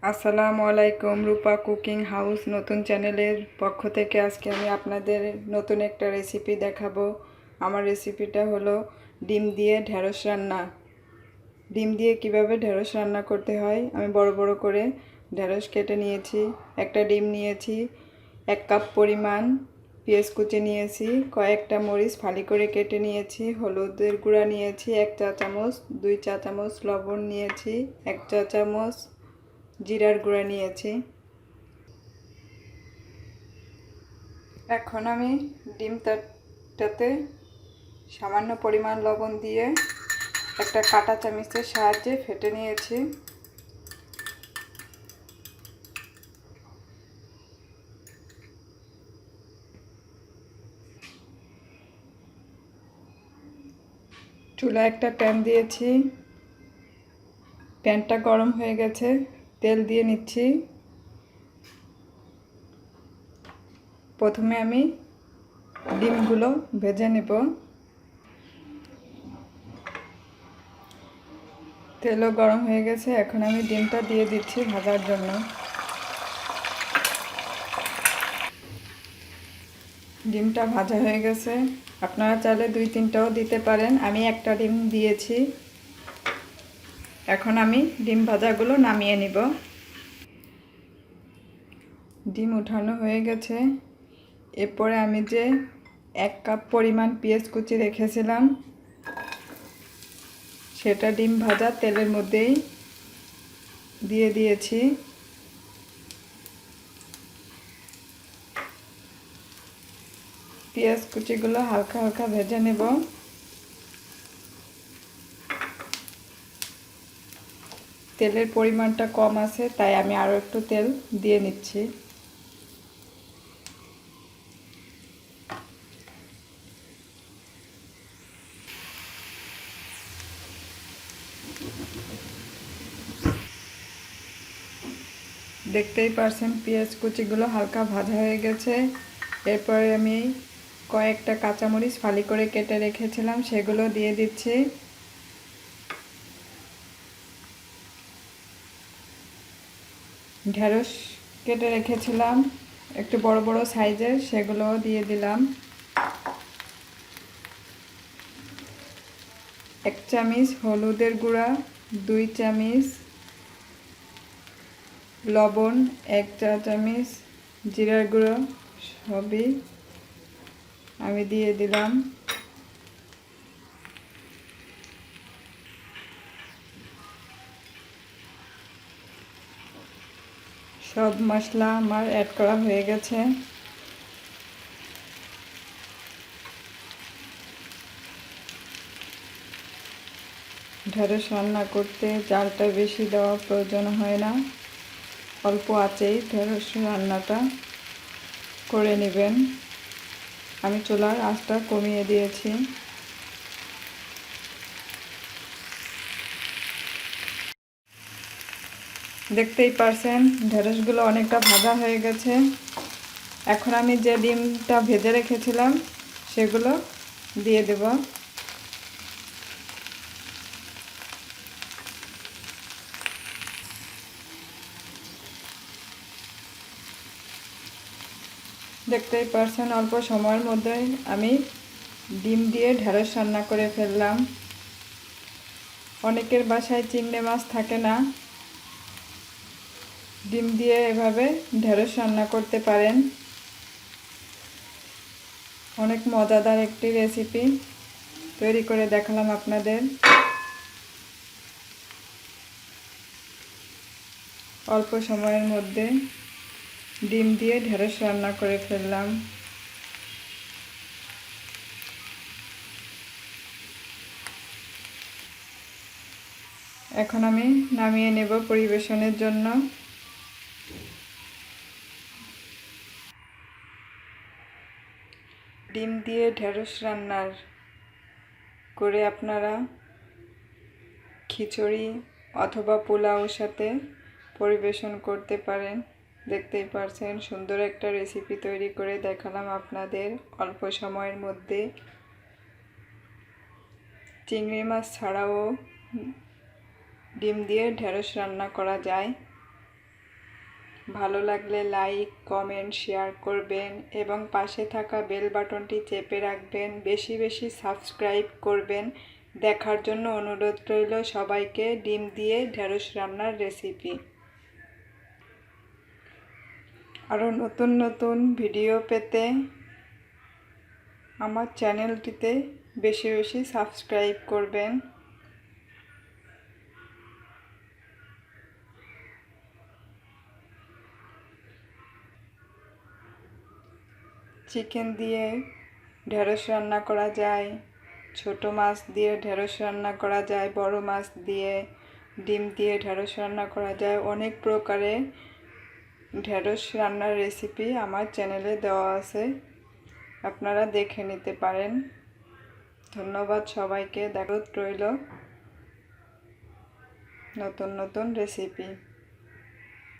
আসসালামু আলাইকুম। রূপা cooking house নতুন চ্যানেলের পক্ষ থেকে আজকে আমি আপনাদের নতুন একটা রেসিপি দেখাবো। আমার রেসিপিটা হলো ডিম দিয়ে ঢেঁড়স রান্না। ডিম দিয়ে কিভাবে ঢেঁড়স রান্না করতে হয়, আমি বড় বড় করে ঢেঁড়স কেটে নিয়েছি, একটা ডিম নিয়েছি, 1 কাপ পরিমাণ পেঁয়াজ কুচি নিয়েছি, কয়েকটা মরিচ ফালি করে কেটে নিয়েছি, হলুদের গুঁড়া নিয়েছি 1 চা চামচ, 2 চা চামচ লবণ নিয়েছি, 1 চা চামচ জিরার গুঁড়া নিয়েছি। এখন আমি ডিমটাতে সামান্য পরিমাণ লবণ দিয়ে একটা কাঁটা চামচের সাহায্যে ফেটে নিয়েছি। চুলায় একটা প্যান দিয়েছি, প্যানটা গরম হয়ে গেছে, তেল দিয়ে নিচ্ছি। প্রথমে আমি ডিমগুলো ভেজে নেব। তেলও গরম হয়ে গেছে, এখন আমি ডিমটা দিয়ে দিচ্ছি ভাজার জন্য। ডিমটা ভাজা হয়ে গেছে, আপনারা চাইলে 2-3টাও দিতে পারেন, আমি একটা ডিম দিয়েছি। এখন আমি ডিম ভাজাগুলো নামিয়ে নিব। ডিম উঠানো হয়ে গেছে। এরপরে আমি যে 1 কাপ পরিমাণ পেঁয়াজ কুচি রেখেছিলাম, সেটা ডিম ভাজা তেলের মধ্যেই দিয়ে দিয়েছি। পেঁয়াজ কুচিগুলো হালকা হালকা ভেজে নেব। তেলের পরিমাণটা কম আছে, তাই আমি আরও একটু তেল দিয়ে নিচ্ছি। দেখতেই পারছেন পেঁয়াজ কুচিগুলো হালকা ভাজা হয়ে গেছে। এরপরে আমি কয়েকটা কাঁচামরিচ ফালি করে কেটে রেখেছিলাম, সেগুলো দিয়ে দিচ্ছি। ঢেঁড়স কেটে রেখেছিলাম একটু বড় বড় সাইজের, সেগুলো দিয়ে দিলাম। 1 চামচ হলুদের গুঁড়া, 2 চামচ লবণ, 1 চা চামচ জিরার গুঁড়ো, সবই আমি দিয়ে দিলাম। সব মশলা আমার অ্যাড করা হয়ে গেছে। ঢেঁড়স রান্না করতে জালটা বেশি দেওয়ার প্রয়োজন হয় না, অল্প আঁচেই ঢেঁড়স রান্নাটা করে নেবেন। আমি চুলার আঁচটা কমিয়ে দিয়েছি। দেখতেই পারছেন ঢেঁড়সগুলো অনেকটা ভাজা হয়ে গেছে। এখন আমি যে ডিমটা ভেজে রেখেছিলাম সেগুলো দিয়ে দেব। দেখতেই পারছেন অল্প সময়ের মধ্যে আমি ডিম দিয়ে ঢেঁড়স রান্না করে ফেললাম। অনেকের বাসায় চিংড়ি মাছ থাকে না, ডিম দিয়ে এভাবে ঢেঁড়স রান্না করতে পারেন। অনেক মজাদার একটি রেসিপি তৈরি করে দেখালাম আপনাদের। অল্প সময়ের মধ্যে ডিম দিয়ে ঢেঁড়স রান্না করে ফেললাম। এখন আমি নামিয়ে নেব পরিবেশনের জন্য। ডিম দিয়ে ঢেঁড়স রান্নার করে আপনারা খিচুড়ি অথবা পোলাওর সাথে পরিবেশন করতে পারেন। দেখতেই পারছেন সুন্দর একটা রেসিপি তৈরি করে দেখালাম আপনাদের অল্প সময়ের মধ্যে। চিংড়ি মাছ ছাড়াও ডিম দিয়ে ঢেঁড়স রান্না করা যায়। ভালো লাগলে লাইক, কমেন্ট, শেয়ার করবেন এবং পাশে থাকা বেল বাটনটি চেপে রাখবেন। বেশি বেশি সাবস্ক্রাইব করবেন। দেখার জন্য অনুরোধ রইল সবাইকে ডিম দিয়ে ঢেঁড়স রান্নার রেসিপি। আরও নতুন নতুন ভিডিও পেতে আমার চ্যানেলটিতে বেশি বেশি সাবস্ক্রাইব করবেন। চিকেন দিয়ে ঢেঁড়স রান্না করা যায়, ছোট মাছ দিয়ে ঢেঁড়স রান্না করা যায়, বড় মাছ দিয়ে, ডিম দিয়ে ঢেঁড়স রান্না করা যায়। অনেক প্রকারে ঢেঁড়স রান্নার রেসিপি আমার চ্যানেলে দেওয়া আছে, আপনারা দেখে নিতে পারেন। ধন্যবাদ সবাইকে। দেখা রইল নতুন নতুন রেসিপি।